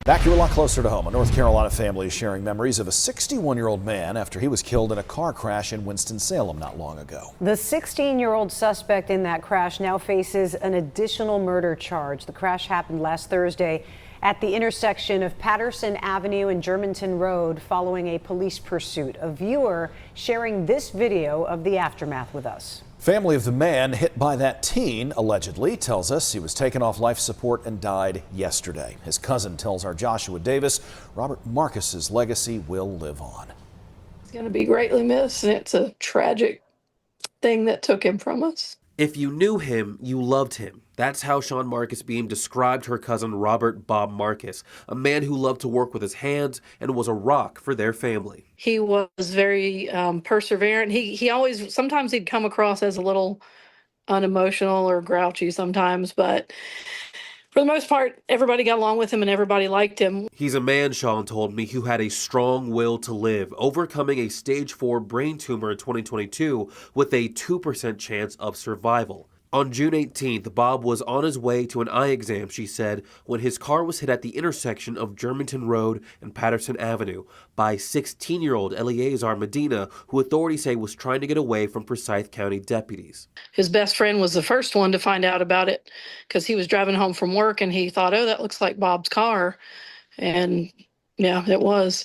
Back to a lot closer to home. A North Carolina family is sharing memories of a 61-year-old man after he was killed in a car crash in Winston-Salem not long ago. The 16-year-old suspect in that crash now faces an additional murder charge. The crash happened last Thursday at the intersection of Patterson Avenue and Germantown Road following a police pursuit. A viewer sharing this video of the aftermath with us. Family of the man hit by that teen allegedly tells us he was taken off life support and died yesterday. His cousin tells our Joshua Davis Robert Marcus's legacy will live on. He's going to be greatly missed, and it's a tragic thing that took him from us. If you knew him, you loved him. That's how Sean Marcus Beam described her cousin Robert Bob Marcus, a man who loved to work with his hands and was a rock for their family. He was very perseverant. He always, sometimes he'd come across as a little unemotional or grouchy sometimes, but for the most part, everybody got along with him and everybody liked him. He's a man, Sean told me, who had a strong will to live, overcoming a stage 4 brain tumor in 2022 with a 2% chance of survival. On June 18th, Bob was on his way to an eye exam, she said, when his car was hit at the intersection of Germantown Road and Patterson Avenue by 16-year-old Eleazar Medina, who authorities say was trying to get away from Forsyth County deputies. His best friend was the first one to find out about it because he was driving home from work and he thought, oh, that looks like Bob's car. And yeah, it was.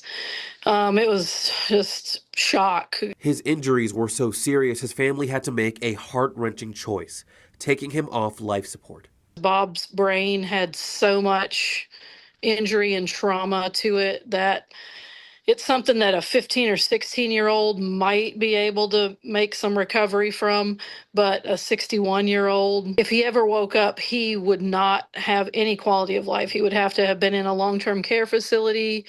It was just shock. His injuries were so serious, his family had to make a heart-wrenching choice, taking him off life support. Bob's brain had so much injury and trauma to it that it's something that a 15 or 16-year-old might be able to make some recovery from, but a 61-year-old, if he ever woke up, he would not have any quality of life. He would have to have been in a long-term care facility.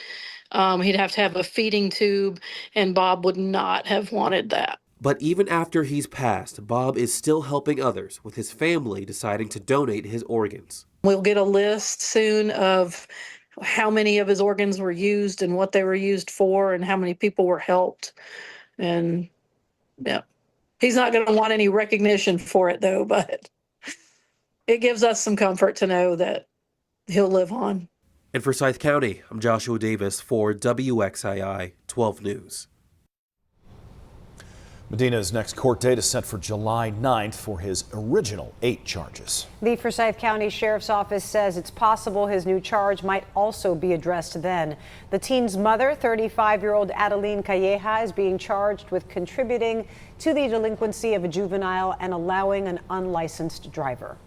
He'd have to have a feeding tube, and Bob would not have wanted that. But even after he's passed, Bob is still helping others, with his family deciding to donate his organs. We'll get a list soon of how many of his organs were used and what they were used for and how many people were helped. And yeah, he's not going to want any recognition for it, though, but it gives us some comfort to know that he'll live on. In Forsyth County, I'm Joshua Davis for WXII 12 News. Medina's next court date is set for July 9th for his original 8 charges. The Forsyth County Sheriff's Office says it's possible his new charge might also be addressed then. The teen's mother, 35-year-old Adeline Calleja, is being charged with contributing to the delinquency of a juvenile and allowing an unlicensed driver.